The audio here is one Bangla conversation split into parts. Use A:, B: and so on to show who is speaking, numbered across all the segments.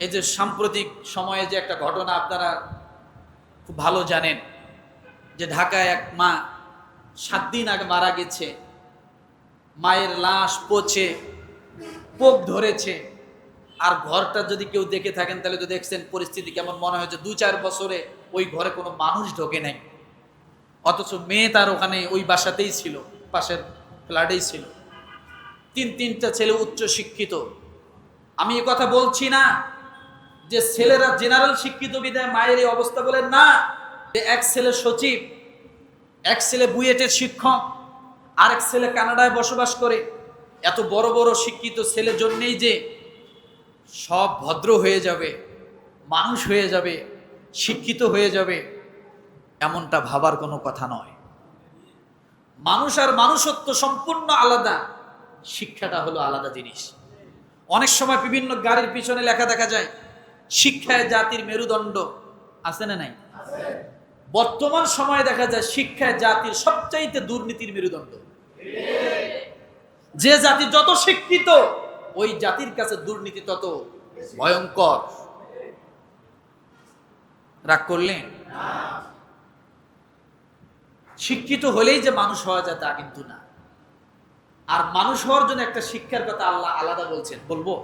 A: এই যে সাম্প্রতিক সময়ে যে একটা ঘটনা আপনারা খুব ভালো জানেন, যে ঢাকায় এক মা 7 দিন আগে মারা গেছে, মায়ের লাশ পচে পোক ধরেছে। আর ঘরটা যদি কেউ দেখে থাকেন তাহলে তো দেখছেন পরিস্থিতি কেমন, মনে হয়েছে 2-4 বছরে ওই ঘরে কোনো মানুষ ঢোকে নাই, অথচ মেয়ে তার ওখানে ওই বাসাতেই ছিল, পাশের ফ্ল্যাটেই ছিল। তিনটা ছেলে উচ্চ শিক্ষিত। আমি এ কথা বলছি না যে ছেলেরা জেনারেল শিক্ষিত বিধায় মায়ের এই অবস্থা, বলেন না। এক ছেলে সচিব, এক ছেলে বুয়েটের শিক্ষক, আরেক ছেলে কানাডায় বসবাস করে। এত বড় বড় শিক্ষিত ছেলের জন্যেই যে সব ভদ্র হয়ে যাবে, মানুষ হয়ে যাবে, শিক্ষিত হয়ে যাবে, এমনটা ভাবার কোনো কথা নয়। মানুষ আর মানুষত্ব সম্পূর্ণ আলাদা, শিক্ষাটা হলো আলাদা জিনিস। অনেক সময় বিভিন্ন গাড়ির পিছনে লেখা দেখা যায়, শিক্ষায় জাতির মেরুদণ্ড। আছে না নাই? বর্তমান সময়ে দেখা যায় শিক্ষায় জাতির সবচাইতে দুর্নীতির মেরুদণ্ড। যে জাতি যত শিক্ষিত, ওই জাতির কাছে দুর্নীতি তত ভয়ঙ্কর। রাগ করলেন? শিক্ষিত হলেই যে মানুষ হওয়া যায় তা কিন্তু না। আর মানুষ হওয়ার জন্য একটা শিক্ষার কথা আল্লাহ আলাদা বলছেন। বলবো?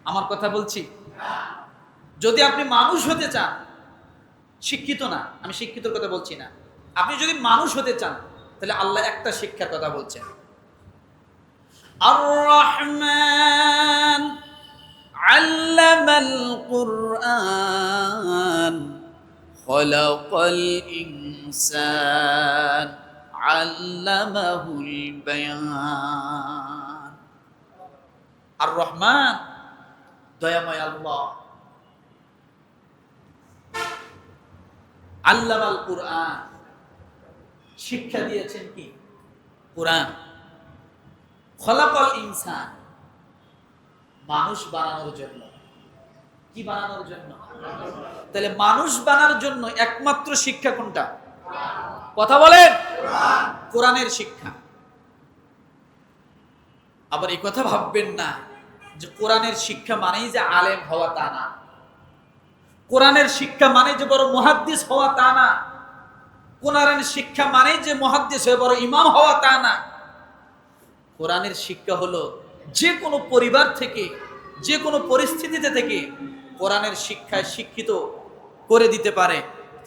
A: আমার কথা বলছি। যদি আপনি মানুষ হতে চান, শিক্ষিত না, আমি শিক্ষিতর কথা বলছি না, আপনি যদি মানুষ হতে চান তাহলে আল্লাহ একটা শিক্ষার কথা বলছেন। আর রহমান আল্লামাল কুরআন খলাকাল ইনসান আল্লামাহুল বায়ান। আর রহমান দয়াময় আল্লাহ, আল্লামাল কুরআন শিক্ষা দিয়েছেন কি? কুরআন। খলাকাল ইনসান মানুষ বানানোর জন্য। কি বানানোর জন্য? তাহলে মানুষ বানানোর জন্য একমাত্র শিক্ষা কোনটা? কথা বলেন। কোরআনের শিক্ষা। আবার এই কথা ভাববেন না যে কোরআনের শিক্ষা মানেই যে আলেম হওয়া, তা না। কোরআনের শিক্ষা মানে যে বড় মুহাদ্দিস হওয়া, তা না। কোরআনের শিক্ষা মানে যে মুহাদ্দিস হয়ে বড় ইমাম হওয়া, তা না। কোরআনের শিক্ষা হলো যে কোনো পরিবার থেকে, যে কোনো পরিস্থিতিতে থেকে কোরআনের শিক্ষায় শিক্ষিত করে দিতে পারে,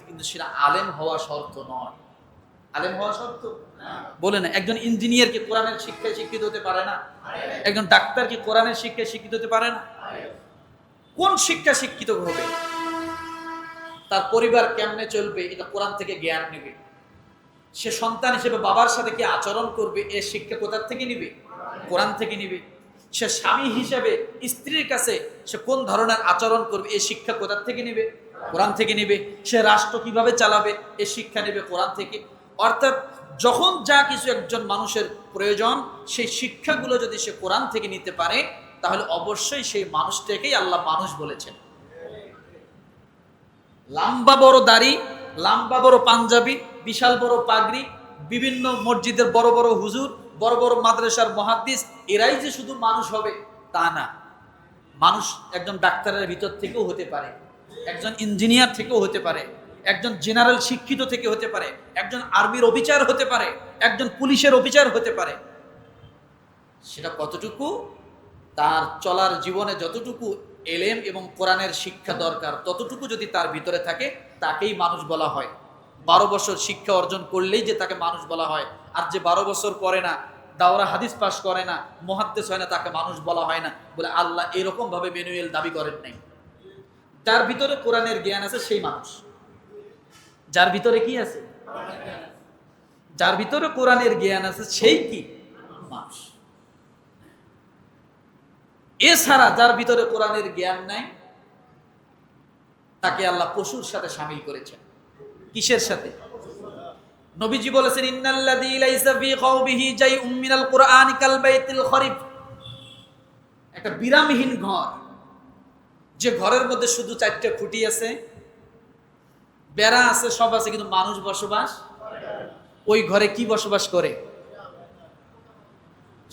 A: কিন্তু সেটা আলেম হওয়া শর্ত নয়। আলেম হওয়া শর্ত বলে না। একজন ইঞ্জিনিয়ার কি কোরআনের শিক্ষায় শিক্ষিত হতে পারে না? একজন ডাক্তার কি কোরআনের শিক্ষায় শিক্ষিত হতে পারে না? কোন শিক্ষা শিক্ষিত হবে? তার পরিবার কেমনে চলবে এটা কোরআন থেকে জ্ঞান নেবে। সে সন্তান হিসেবে বাবার সাথে কি আচরণ করবে, এ শিক্ষা কোথা থেকে নিবে? কোরআন থেকে নিবে। সে স্বামী হিসেবে স্ত্রীর কাছে সে কোন ধরনের আচরণ করবে, এই শিক্ষা কোথা থেকে নিবে? কোরআন থেকে নিবে। সে রাষ্ট্র কিভাবে চালাবে, এই শিক্ষা নেবে কোরআন থেকে। অর্থাৎ যখন যা কিছু একজন মানুষের প্রয়োজন, সেই শিক্ষাগুলো যদি সে কোরআন থেকে নিতে পারে, তাহলে অবশ্যই সেই মানুষটাকেই আল্লাহ মানুষ বলেছেন। লম্বা বড় দাড়ি, লম্বা বড় পাঞ্জাবি, বিশাল বড় পাগড়ি, বিভিন্ন মসজিদের বড় বড় হুজুর, বড় বড় মাদ্রাসার মুহাদ্দিস, এরাই যে শুধু মানুষ হবে তা না। মানুষ একজন ডাক্তারের ভিতর থেকেও হতে পারে, একজন ইঞ্জিনিয়ার থেকেও হতে পারে, একজন জেনারেল শিক্ষিত থেকে হতে পারে, একজন আর্মির অফিসার হতে পারে, একজন পুলিশের অফিসার হতে পারে। সেটা কতটুকু তার চলার জীবনে যতটুকু এলেম এবং কোরআনের শিক্ষা দরকার, ততটুকু যদি তার ভিতরে থাকে, তাকেই মানুষ বলা হয়। 12 বছর শিক্ষা অর্জন করলেই যে তাকে মানুষ বলা হয়। আর যে 12 বছর পরে না, দাওরা হাদিস পাস করে না, মুহাদ্দিস হয় না, তাকে মানুষ বলা হয় না। বলে আল্লাহ এরকম ভাবে ম্যানুয়াল দাবি করেন নাই। যার ভিতরে কোরআনের জ্ঞান আছে সেই মানুষ। যার ভিতরে কি আছে? যার ভিতরে কোরআনের জ্ঞান আছে সেই কি? মানুষ। এছাড়া যার ভিতরে কোরআনের জ্ঞান নাই, তাকে আল্লাহ পশুর সাথে শামিল করেছেন। কিসের সাথে? নবীজি বলেছেন, ইন্নাল্লাযী লাইসা ফী কওমিহি জাইউম মিনাল কুরআনি কাল বাইতিল খরিব। একটা বিরামহীন ঘর, যে ঘরের মধ্যে শুধু 4টা খুঁটি আছে, বেড়া আছে, সব আছে, কিন্তু মানুষ বসবাস। ওই ঘরে কি বসবাস করে?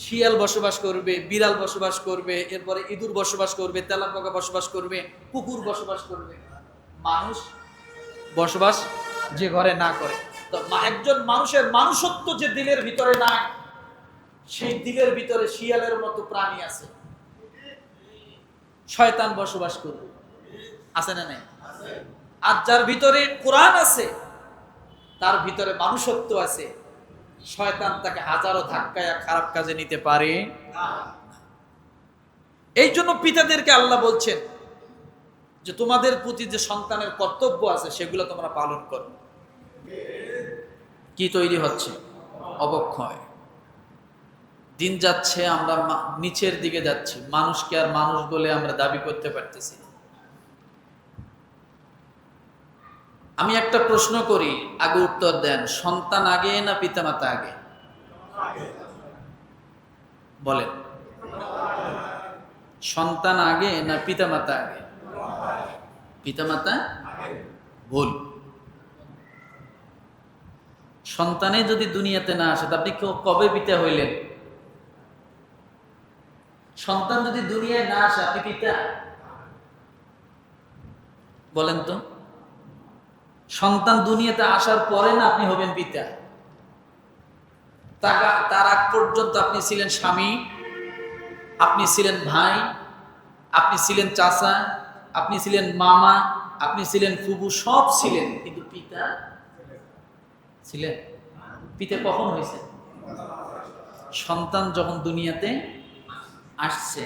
A: শিয়াল বসবাস করবে, বিড়াল বসবাস করবে, এরপরে ইঁদুর বসবাস করবে, তেলাপোকা বসবাস করবে, কুকুর বসবাস করবে, মানুষ বসবাস যে ঘরে না করে। তো একজন মানুষের মানুষত্ব যে দিলের ভিতরে নাই, সেই দিলের ভিতরে শিয়ালের মতো প্রাণী আছে, শয়তান বসবাস করবে, আছে না নাই? আর যার ভিতরে কোরআন আছে, তার ভিতরে মানুষত্ব আছে, শয়তান তাকে হাজারো ধাক্কায় খারাপ কাজে নিতে পারে না। এই জন্য পিতাদেরকে আল্লাহ বলছেন যে তোমাদের প্রতি যে সন্তানের কর্তব্য আছে সেগুলো তোমরা পালন করো। কি তৈরি হচ্ছে? অবক্ষয়। দিন যাচ্ছে, আমরা নিচের দিকে যাচ্ছি, মানুষকে আর মানুষ বলে আমরা দাবি করতে পারতেছি না। আমি একটা প্রশ্ন করি, আগে উত্তর দেন। সন্তান আগে না পিতামাতা আগে? বলেন, সন্তান আগে না পিতামাতা আগে? পিতামাতা। ভুল। সন্তানে যদি দুনিয়াতে না আসে, আপনি কবে পিতা হইলেন? সন্তান যদি দুনিয়ায় না আসে, আপনি পিতা? বলেন তো, সন্তান দুনিয়াতে আসার পরে না আপনি হবেন পিতা? তার আগ পর্যন্ত আপনি ছিলেন স্বামী, আপনি ছিলেন ভাই, আপনি ছিলেন চাচা, আপনি ছিলেন মামা, আপনি ছিলেন ফুবু, সব ছিলেন, কিন্তু পিতা ছিলেন? পিতা কখন হয়েছে? সন্তান যখন দুনিয়াতে আসছে,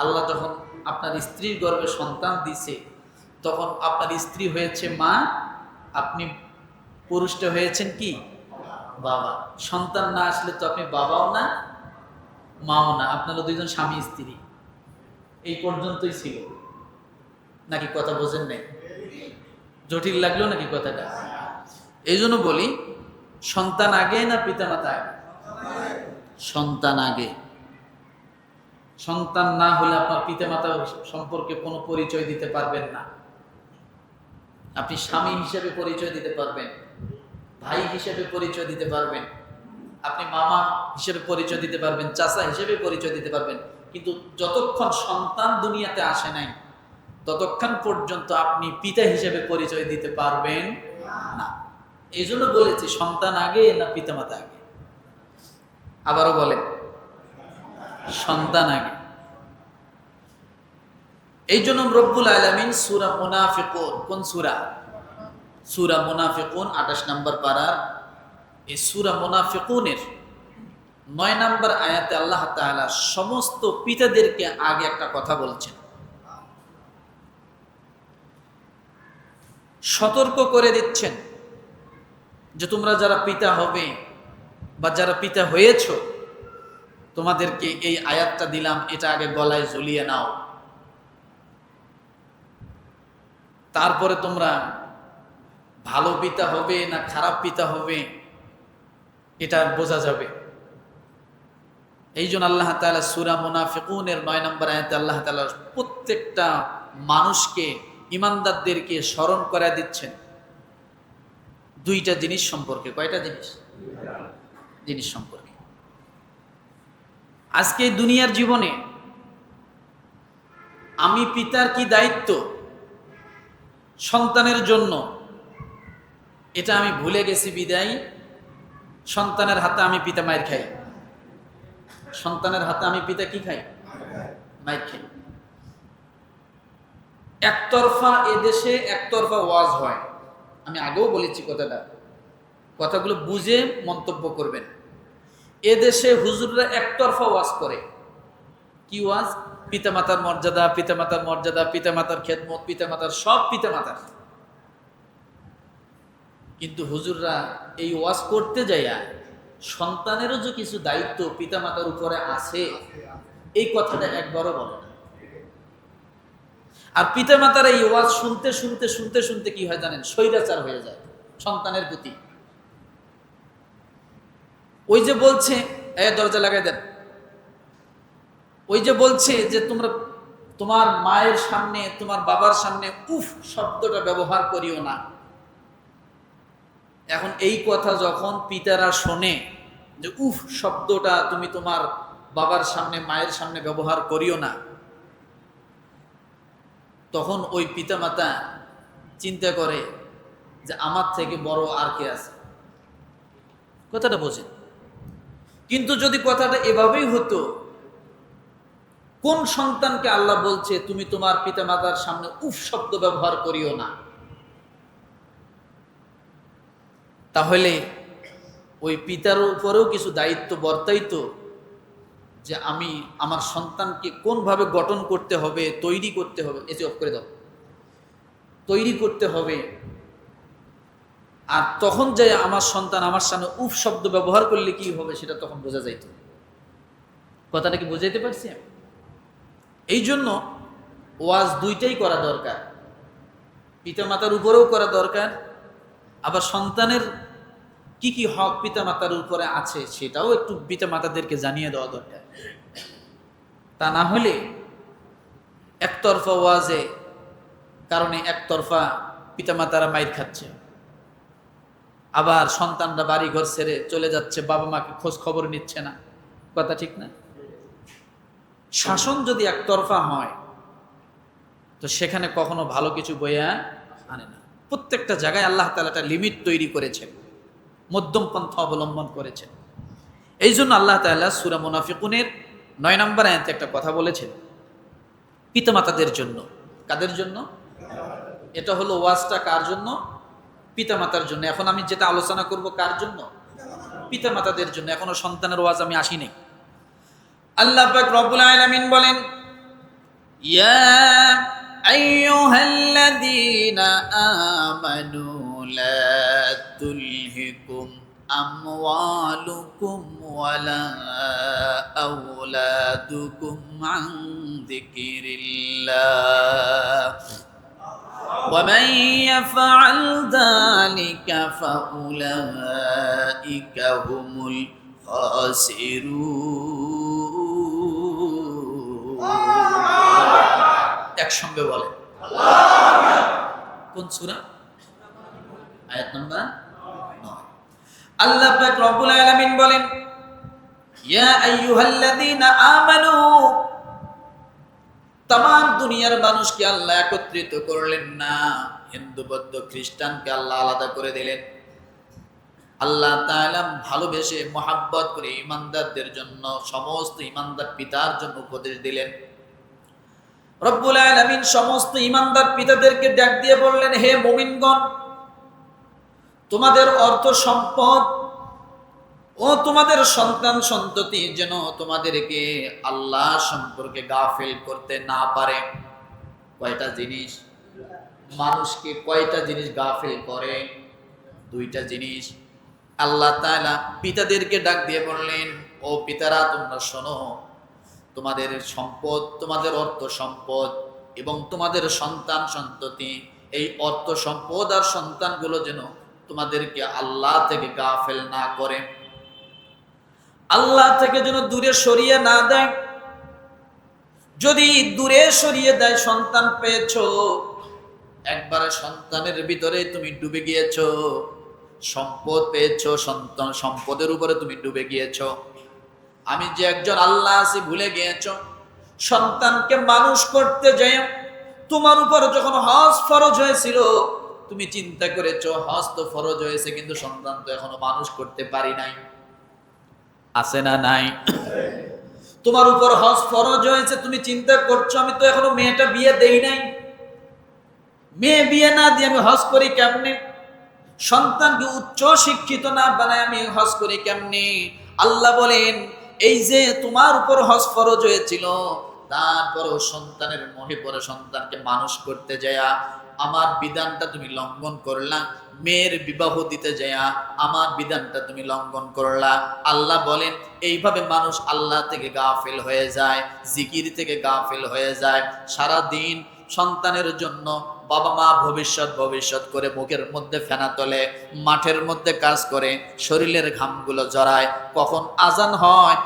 A: আল্লাহ যখন আপনার স্ত্রীর গর্ভে সন্তান দিছে, তখন আপনার স্ত্রী হয়েছে মা, আপনি পুরুষটা হয়েছেন কি? বাবা। সন্তান না আসলে তো আপনি বাবাও না, মাও না, আপনারা দুইজন স্বামী স্ত্রী। এই পর্যন্তই ছিল। নাকি কথা বোঝেন নাই? জটিল লাগলো নাকি কথাটা? এই জন্য বলি, সন্তান আগে না পিতামাতা আগে? সন্তান আগে। সন্তান না হলে আপনার পিতামাতা সম্পর্কে কোনো পরিচয় দিতে পারবেন না। আপনি স্বামী হিসেবে পরিচয় দিতে পারবেন, ভাই হিসেবে পরিচয় দিতে পারবেন, আপনি মামা হিসেবে পরিচয় দিতে পারবেন, চাচা হিসেবে পরিচয় দিতে পারবেন, কিন্তু যতক্ষণ সন্তান দুনিয়াতে আসে নাই, ততক্ষণ পর্যন্ত আপনি পিতা হিসেবে পরিচয় দিতে পারবেন না। এই জন্য বলেছি, সন্তান আগে না পিতামাতা আগে? আবারও বলেন, সন্তান আগে। এই জন্য রব্বুল আলামিন সূরা মুনাফিকুন, কোন সূরা? সূরা মুনাফিকুন 28 নম্বর পারার এই সূরা মুনাফিকুনের 9 নম্বর আয়াতে আল্লাহ তাআলা সমস্ত পিতাদেরকে আগে একটা কথা বলছেন, সতর্ক করে দিচ্ছেন যে তোমরা যারা পিতা হবে বা যারা পিতা হয়েছ, তোমাদেরকে এই আয়াতটা দিলাম, এটা আগে গলায় ঝুলিয়ে নাও, তারপরে তোমরা ভালো পিতা হবে না খারাপ পিতা হবে এটা বোঝা যাবে। এই জন্য আল্লাহ তাআলা সূরা মুনাফিকুনের 9 নম্বর আয়াতে আল্লাহ তাআলা প্রত্যেকটা মানুষকে, ইমানদারদেরকে স্মরণ করে দিচ্ছেন দুইটা জিনিস সম্পর্কে। কয়টা জিনিস? জিনিস সম্পর্কে। আজকে দুনিয়ার জীবনে আমি পিতার কি দায়িত্ব সন্তানের জন্য, এটা আমি ভুলে গেছি বিদায় সন্তানের হাতে আমি পিতা মায়ের খাই। সন্তানের হাতে আমি পিতা কি খাই? মায়ের খাই। একতরফা এদেশে একতরফা ওয়াজ হয়, আমি আগেও বলেছি কথাটা, কথাগুলো বুঝে মন্তব্য করবেন। এদেশে হুজুররা একতরফা ওয়াজ করে। কি ওয়াজ? পিতামাতার মর্যাদা, পিতামাতার মর্যাদা, পিতামাতার খেদমত, পিতামাতার সব পিতামাতার। কিন্তু হুজুররা এই ওয়াজ করতে যাইয়া সন্তানেরও যে কিছু দায়িত্ব পিতামাতার উপরে আছে, এই কথাটা একবারও বলে না। আর পিতামাতারা এই ওয়াজ শুনতে শুনতে শুনতে শুনতে কি হয় জানেন? স্বৈরাচার হয়ে যায় সন্তানের প্রতি। ওই যে বলছে, দরজা লাগাই দেন, ওই যে বলছে যে তোমরা তোমার মায়ের সামনে, তোমার বাবার সামনে উফ শব্দটা ব্যবহার করিও না। এখন এই কথা যখন পিতারা শোনে যে উফ শব্দটা তুমি তোমার বাবার সামনে মায়ের সামনে ব্যবহার করিও না, তখন ওই পিতামাতা চিন্তা করে যে আমার থেকে বড় আর কে আছে। কথাটা বোঝেন। কিন্তু যদি কথাটা এভাবেই হতো, কোন সন্তানকে আল্লাহ বলছে তুমি তোমার পিতামাতার সামনে উফ শব্দ ব্যবহার করিও না, তাহলে ওই পিতার উপরেও কিছু দায়িত্ব বর্তাইতো যে আমি আমার সন্তানকে কোনভাবে গঠন করতে হবে, তৈরি করতে হবে, এসে অফ করে দাও, তৈরি করতে হবে। আর তখন যে আমার সন্তান আমার সামনে উফ শব্দ ব্যবহার করলে কি হবে সেটা তখন বোঝা যাইত। কথাটা কি বুঝাইতে পারছি? এই জন্য ওয়াজ দুইটাই করা দরকার, পিতামাতার উপরেও করা দরকার, আবার সন্তানের কি কি হক পিতামাতার উপরে আছে সেটাও একটু পিতামাতাদেরকে জানিয়ে দেওয়া দরকার। তা না হলে একতরফা ওয়াজে কারণে একতরফা পিতামাতারা মাইর খাচ্ছে, আবার সন্তানরা বাড়ি ঘর ছেড়ে চলে যাচ্ছে, বাবা মাকে খোঁজ খবর নিচ্ছে না। কথা ঠিক না? শাসন যদি একতরফা হয় তো সেখানে কখনো ভালো কিছু বইয়া আনে না। প্রত্যেকটা জায়গায় আল্লাহ তাআলা একটা লিমিট তৈরি করেছেন, মধ্যম পন্থা অবলম্বন করেছেন। এই জন্য আল্লাহ তাআলা সূরা মুনাফিকুনের 9 নম্বর আয়াতে একটা কথা বলেছেন পিতামাতাদের জন্য। কাদের জন্য? এটা হলো ওয়াজটা কার জন্য? পিতামাতার জন্য। এখন আমি যেটা আলোচনা করব কার জন্য? পিতামাতাদের জন্য। এখনো সন্তানের ওয়াজ আমি আসিনি। আল্লাহ পাক রব্বুল আলামিন বলেন, ইয়া আইয়ুহাল্লাযীনা আমানু লা তুলহিকুম আমওয়ালুকুম ওয়ালা আওলাদুকুম আন যিকিরিল্লাহ ومن يفعل ذلك فأولئك هم الخاسرون। একসঙ্গে বলেন কোন সূরা? আয়াত নাম্বার 9। আল্লাহ পাক রব্বুল আলামিন বলেন, ইয়া আইয়ুহাল্লাযীনা আমানু, তাম দুনিয়ার মানুষকে আল্লাহ একত্রিত করলেন না, হিন্দু বৌদ্ধ খ্রিস্টানকে আল্লাহ আলাদা করে দিলেন। আল্লাহ তাআলা ভালোবেসে মহাব্বত করে ইমানদারদের জন্য, সমস্ত ইমানদার পিতার জন্য উপদেশ দিলেন। রব্বুল আলামিন সমস্ত ইমানদার পিতাদেরকে ডাক দিয়ে বললেন, হে মুমিনগণ, তোমাদের অর্থ সম্পদ ও তোমাদের সন্তান সন্ততি যেন তোমাদেরকে আল্লাহ সম্পর্কে গাফিল করতে না পারে। কয়টা জিনিস মানুষকে কয়টা জিনিস গাফিল করে? দুইটা জিনিস। আল্লাহ তাআলা পিতাদেরকে ডাক দিয়ে বললেন, ও পিতারা তোমরা শোনো, তোমাদের সম্পদ, তোমাদের অর্থ সম্পদ এবং তোমাদের সন্তান সন্ততি, এই অর্থ সম্পদ আর সন্তানগুলো যেন তোমাদেরকে আল্লাহ থেকে গাফিল না করে, আল্লাহ থেকে যেন দূরে সরিয়ে না দেয়। যদি দূরে সরিয়ে দেয়, সন্তান পেয়েছো, একবারে সন্তানের ভিতরে তুমি ডুবে গিয়েছো, সম্পদ পেয়েছো, সন্তান সম্পদের উপরে তুমি ডুবে গিয়েছো, আমি যে একজন আল্লাহ আছি ভুলে গিয়েছো। সন্তানকে মানুষ করতে যাই তোমার উপর যখন হজ ফরজ হয়েছিল, তুমি চিন্তা করেছো হজ তো ফরজ হয়েছে, কিন্তু সন্তান তো এখনো মানুষ করতে পারি নাই। আছে না নাই? তোমার উপর হজ ফরজ হয়েছে, তুমি চিন্তা করছো আমি তো এখনো মেয়েটা বিয়ে দেই নাই, মেয়ে বিয়ে না দিয়ে আমি হজ করি কেমনে? সন্তানকে উচ্চ শিক্ষিত না বানায় আমি হজ করি কেমনে? আল্লাহ বলেন, এই যে তোমার উপর হজ ফরজ হয়েছিল, তারপরও সন্তানের মোহে পড়ে সন্তানকে মানুষ করতে যায়া আমার বিধানটা তুমি লঙ্ঘন করলা, মেয়ের বিবাহ দিতে যায়া আমার বিধানটা তুমি লঙ্ঘন করলা। আল্লাহ বলেন, এইভাবে মানুষ আল্লাহ থেকে গাফিল হয়ে যায়, জিকির থেকে গাফিল হয়ে যায়। সারা দিন সন্তানের জন্য বাবা মা ভবিষ্যৎ ভবিষ্যৎ করে মুখের মধ্যে ফেনা তোলে, মাঠের মধ্যে কাজ করে, শরীরের ঘামগুলো জড়ায়, কখন আজান হয়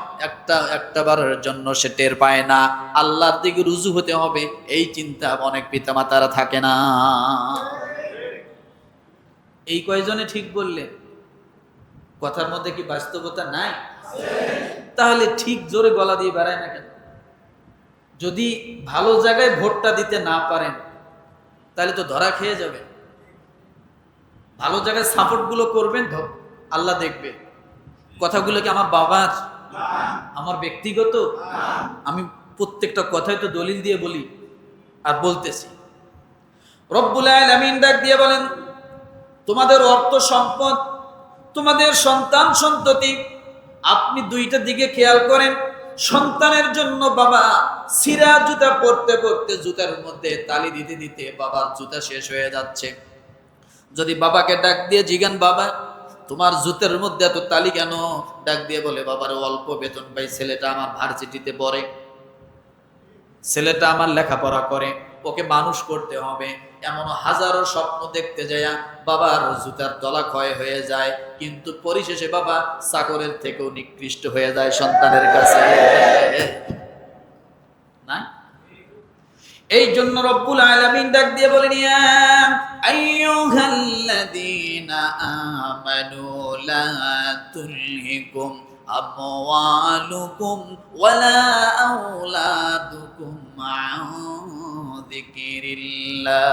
A: একটা বারের জন্য সে টের পায় না। আল্লাহর দিকে রুজু হতে হবে, এই চিন্তা অনেক পিতামাতারা থাকে না। এই কয়জনে ঠিক বললে? কথার মধ্যে কি বাস্তবতা নাই? তাহলে ঠিক জোরে গলা দিয়ে বেড়ায় না কেন? যদি ভালো জায়গায় ভোটটা দিতে না পারেন তাহলে তো ধরা খেয়ে যাবে। ভালো জায়গায় সাপোর্ট গুলো করবেন, আল্লাহ দেখবে। কথাগুলো কি আমার বাবার, আমার ব্যক্তিগত? আমি প্রত্যেকটা কথাই তো দলিল দিয়ে বলি আর বলতেছি। রব্বুল আলামিন ডাক দিয়ে বলেন, তোমাদের অর্থ সম্পদ, তোমাদের সন্তান সন্ততি, আপনি দুইটা দিকে খেয়াল করেন। সন্তানের জন্য বাবা ছিঁড়া জুতা পরতে পরতে জুতার মধ্যে তালি দিতে দিতে বাবার জুতা শেষ হয়ে যাচ্ছে। যদি বাবাকে ডাক দিয়ে জিজ্ঞান, বাবা তোমার জুতের মধ্যে এত তালি কেন? ডাক দিয়ে বলে, বাবার অল্প বেতন পাই, ছেলেটা আমার ভার্সিটিতে পড়ে, ছেলেটা আমার লেখাপড়া করে, ওকে মানুষ করতে হবে। এমন হাজারো স্বপ্ন দেখতে যায় বাবার জুতার তলা ক্ষয় হয়ে যায়, কিন্তু পরিশেষে বাবা চাকরের থেকেও নিকৃষ্ট হয়ে যায় সন্তানের কাছে, না? এই জন্য রব্বুল আলামিন ডাক দিয়ে বলেন, ইয়া আইয়ুহাল্লাযীনা আমানু লা তুলহিকুম আমওয়ালুকুম ওয়ালা আওলাদুকুম আন যিকিরিল্লাহ।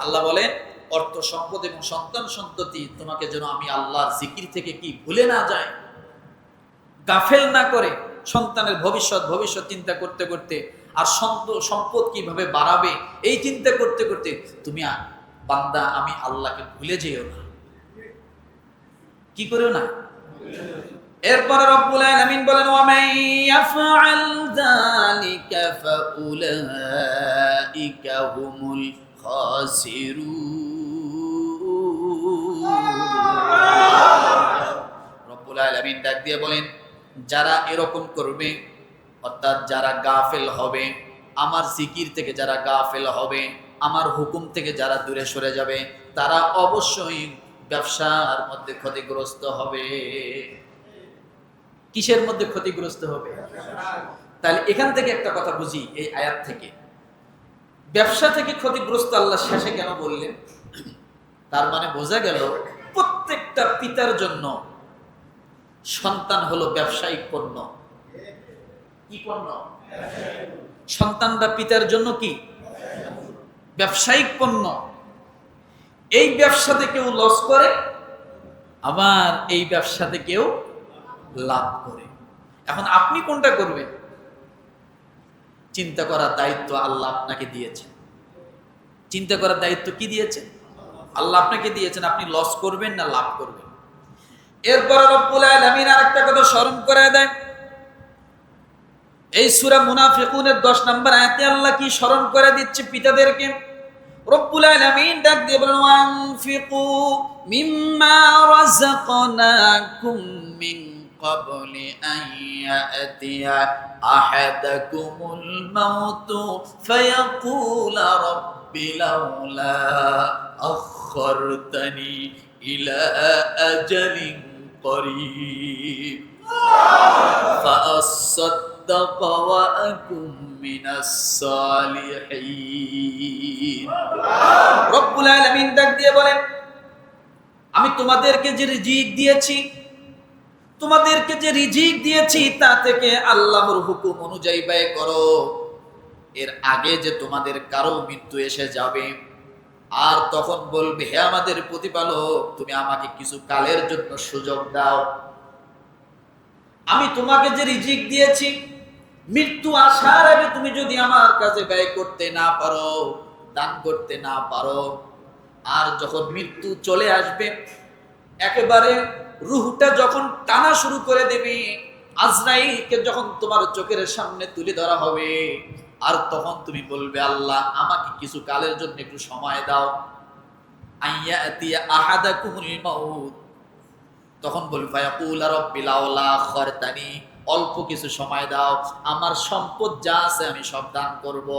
A: আল্লাহ বলেন, অর্থ সম্পদ এবং সন্তান সন্ততি তোমাকে যেন আমি আল্লাহর জিকির থেকে কি ভুলে না যায়, গাফেল না করে। সন্তানের ভবিষ্যৎ চিন্তা করতে করতে আর সম্পদ কিভাবে বাড়াবে এই চিন্তা করতে করতে তুমি বান্দা আমি আল্লাহকে ভুলে যেও না। কি করেও না? এরপর রব্বুল আলামিন বলেন, ওয়া মান ইয়াফআল যালিকা ফাউলাইকা হুমুল খাসিরুন। রব্বুল আলামিন ডাক দিয়ে বলেন, যারা এরকম করবে, অর্থাৎ যারা গাফেল হবে, আমার জিকির থেকে যারা গাফেল হবে, আমার হুকুম থেকে যারা দূরে সরে যাবে, তারা অবশ্যই ব্যবসার মধ্যে ক্ষতিগ্রস্ত হবে। কিসের মধ্যে ক্ষতিগ্রস্ত হবে? তাহলে এখান থেকে একটা কথা বুঝি, এই আয়াত থেকে ব্যবসা থেকে ক্ষতিগ্রস্ত আল্লাহ শেষে কেন বললেন? তার মানে বোঝা গেল প্রত্যেকটা পিতার জন্য সন্তান হলো ব্যবসায়িক পণ্য। কি পণ্য? সন্তানরা পিতার জন্য কি? ব্যবসায়িক পণ্য। এই ব্যবসাতে কেউ লস করে, আবার এই ব্যবসাতে কেউ লাভ করে। এখন আপনি কোনটা করবেন? চিন্তা করার দায়িত্ব আল্লাহ আপনাকে দিয়েছেন। চিন্তা করার দায়িত্ব কি দিয়েছেন? আল্লাহ আপনাকে দিয়েছেন। আপনি লস করবেন না লাভ করবেন? এরপর রব্বুল আলামিন আরেকটা কথা স্মরণ করায় দেন। এই সূরা মুনাফিকুনের 10 নম্বর আয়াতে আল্লাহ কি স্মরণ করে দিচ্ছে পিতাদেরকে? রব্বুল আলামিন ডাক দিয়ে বলেন, ওয়ানফিকু মিম্মা রাযাকনাকুম মিন ক্বাবলি আন ইয়াতিয়া আহাদাকুমুল মাউতু ফায়াকুলা রাব্বি লাউলা আখখারতানি ইলা আজালিন করিব فأصدق وأكن من الصالحين। রব্বুল আলামিন ডাক দিয়ে বলেন, আমি তোমাদেরকে যে রিজিক দিয়েছি তা থেকে আল্লাহর হুকুম অনুযায়ী ব্যয় করো। এর আগে যে তোমাদের কারো মৃত্যু এসে যাবে, আর তখন বলবে, হে আমাদের প্রতিপালক, তুমি আমাকে কিছু কালের জন্য সুযোগ দাও। আমি তোমাকে যে রিজিক দিয়েছি, মৃত্যু আসার আগে তুমি যদি আমার কাছে ব্যয় করতে না পারো, দান করতে না পারো, আর যখন মৃত্যু চলে আসবে, একেবারে রূহটা যখন টানা শুরু করে দেবে, আজরাইলকে যখন তোমার চোখের সামনে তুলে ধরা হবে, আর তখন তুমি বলবে, আল্লাহ আমাকে কিছু কালের জন্য একটু সময় দাও। আইয়াতিয়া আহাদাকুমুল মাউত, তখন বলবে, ফায়াকুল রাব্বি লাউলা আখখারতানি, অল্প কিছু সময় দাও, আমার সম্পদ যা আছে আমি সব দান করব,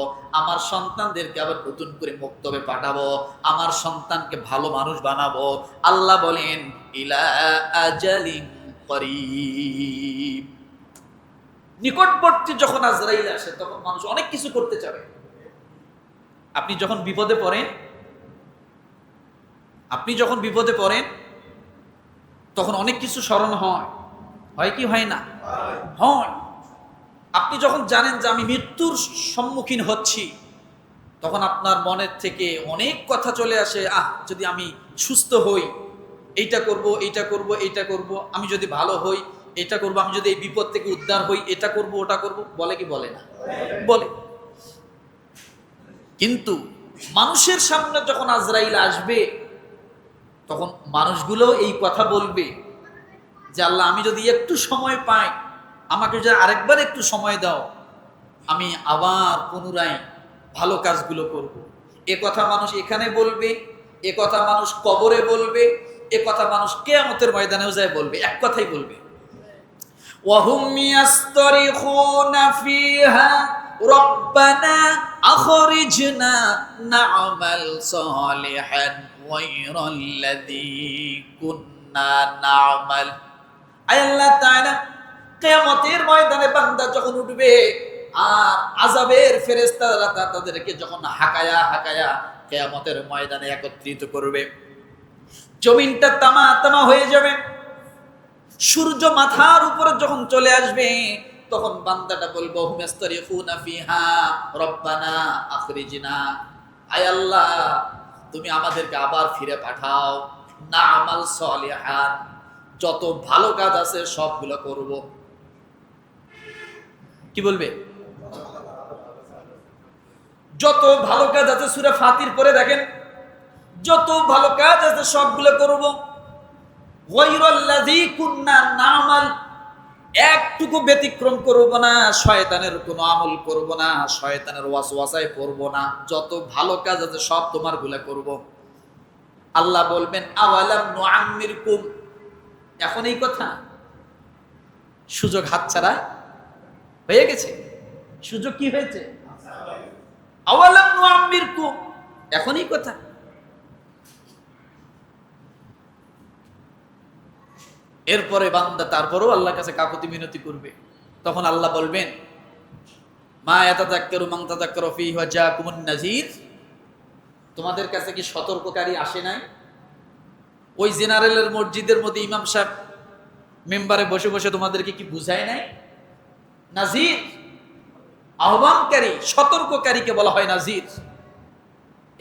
A: আমার সন্তানদেরকে আবার নতুন করে মক্তবে পাঠাবো, আমার সন্তানকে ভালো মানুষ বানাবো। আল্লাহ বলেন, ইলা আজালিন করিব, নিকটবর্তী যখন আজরাইল আসে তখন মানুষ অনেক কিছু করতে চাবে। আপনি যখন বিপদে পড়েন তখন অনেক কিছু স্মরণ হয়, হয় কি হয় না? হয়। আপনি যখন জানেন যে আমি মৃত্যুর সম্মুখীন হচ্ছি, তখন আপনার মনের থেকে অনেক কথা চলে আসে, যদি আমি সুস্থ হই, এইটা করব, এইটা করব, এইটা করব, আমি যদি ভালো হই এটা করব, আমি যদি এই বিপদ থেকে উদ্ধার হই এটা করব, ওটা করব, বলে কি বলে না? বলে। কিন্তু মানুষের সামনে যখন আজরাইল আসবে, তখন মানুষগুলো এই কথা বলবে যে আল্লাহ, আমি যদি একটু সময় পাই, আমাকে যদি আরেকবার একটু সময় দাও, আমি আবার পুনরায় ভালো কাজগুলো করব। এ কথা মানুষ এখানে বলবে, এ কথা মানুষ কবরে বলবে, এ কথা মানুষ কিয়ামতের ময়দানেও যায় বলবে, এক কথাই বলবে। ওয়াহুম ইয়াসতারিখুনা ফিহা রব্বানা আখরিজনা না'মাল সালিহান গায়রাল্লাযী কুন্না না'মাল। আয় আল্লাহ তাআলা, কিয়ামতের ময়দানে বান্দা যখন উঠবে আর আযাবের ফেরেশতারা তাদেরকে যখন হাকায়া হাকায়া কিয়ামতের ময়দানে একত্রিত করবে, জমিনটা তামা তামা হয়ে যাবে, সূর্য মাথার উপরে যখন চলে আসবে, তখন বান্দাটা বলবো হুম ইয়াসতারিখুনা ফিহা রব্বানা আখরিজনা, আয় আল্লাহ তুমি আমাদেরকে আবার ফিরে পাঠাও, না'মাল সালিহান, যত ভালো কাজ আছে সবগুলো করব। কি বলবে? যত ভালো কাজ আছে, সূরা ফাতির পরে দেখেন, যত ভালো কাজ আছে সবগুলো করব। গায়রাল্লাযী কুন্না না'মাল, একটুকু ব্যতিক্রম করব না, শয়তানের কোনো আমল করব না, শয়তানের ওয়াসওয়াসায় পড়ব না, যত ভালো কাজ আছে সব তোমার গুলা করব। আল্লাহ বলবেন আওয়ালাম নুআম্মিরকুম, এখন এই কথা, সুযোগ হাতছাড়া হয়ে গেছে। সুযোগ কি হয়েছে? আওয়ালাম নুআম্মিরকুম, এখন এই কথা। এরপরে বান্দা তারপরেও আল্লাহর কাছে কাকুতি মিনতি করবে, তখন আল্লাহ বলবেন মা ইয়াতাযাক্কারু মান তাযাক্কারা ফীহি ওয়া জাআকুমুন নাযীর, তোমাদের কাছে কি সতর্ককারী আসে নাই? ওই জেনারেলের মসজিদের মধ্যে ইমাম সাহেব মেম্বারে বসে বসে তোমাদেরকে কি বুঝায় নাই? নাযীর, আহ্বানকারী, সতর্ককারীকে বলা হয় নাযীর।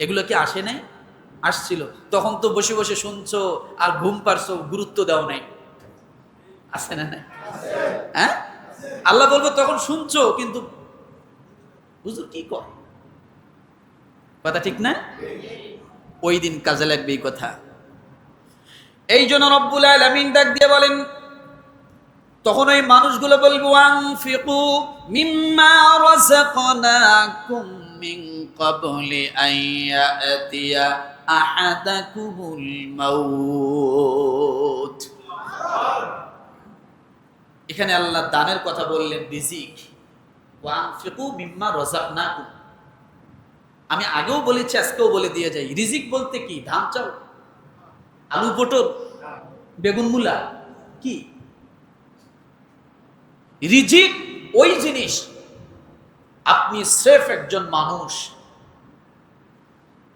A: এগুলো কি আসে নাই? আসছিল। তখন তো বসে বসে শুনছো আর ঘুম পারছো, গুরুত্ব দাও নাই। আছে না? নাই? হ্যাঁ, আল্লাহ বলবো তখন শুনছো কিন্তু হুজুর কি কর, কথা ঠিক না? ওই দিন কাজে লাগবে এই কথা। এই জন্য রব্বুল আলামিন ডাক দিয়ে বলেন, তখন ওই মানুষগুলো বলবো আনফিকু মিম্মা রাযাকনাকুম মিন ক্বাবলি আন ইয়াতিয়া আহাদাকুমুল মাউত। এখানে আল্লাহ দানের কথা বললেন, রিজিক। ওয়া আনফিকু মিম্মা রাযাকনাকুম, আমি আগেও বলেছি আজকেও বলে দিয়ে যাই, রিজিক বলতে কি? ধান চাল, আলু পটল, বেগুন মূলা, কি? রিজিক ওই জিনিস, আপনি স্রেফ একজন মানুষ,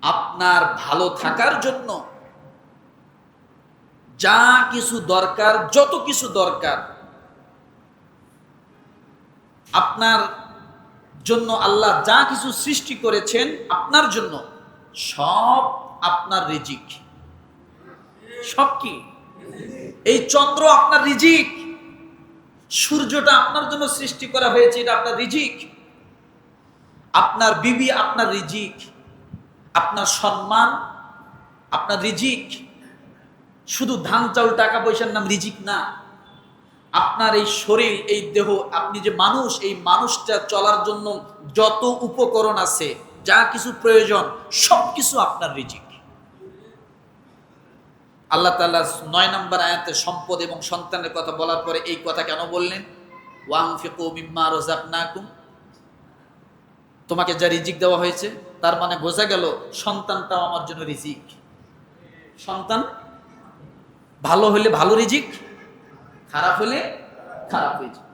A: আপনার ভালো থাকার জন্য যা কিছু দরকার, যত কিছু দরকার আপনার জন্য, আল্লাহ যা কিছু সৃষ্টি করেছেন আপনার জন্য, সব আপনার রিজিক। সব কি? এই চন্দ্র আপনার রিজিক, সূর্যটা আপনার জন্য সৃষ্টি করা হয়েছে, এটা আপনার রিজিক। আপনার বিবি আপনার রিজিক, আপনার সম্মান আপনার রিজিক। শুধু ধান চাউল টাকা পয়সার নাম রিজিক না, আপনার এই শরীর, এই দেহ, আপনি যে মানুষ, এই মানুষটা চলার জন্য যত উপকরণ আছে, যা কিছু প্রয়োজন, সবকিছু আপনার রিজিক। আল্লাহ তাআলা ৯ নম্বর আয়াতে সম্পদ এবং সন্তানের কথা বলার পরে এই কথা কেন বললেন? ওয়ানফিকু মিম্মা রাযাকনাকুম, তোমাকে যা রিজিক দেওয়া হয়েছে, তার মানে বোঝা গেল সন্তানটাও আমার জন্য রিজিক। সন্তান ভালো হলে ভালো রিজিক, খারাপ হলে খারাপ রিজিক।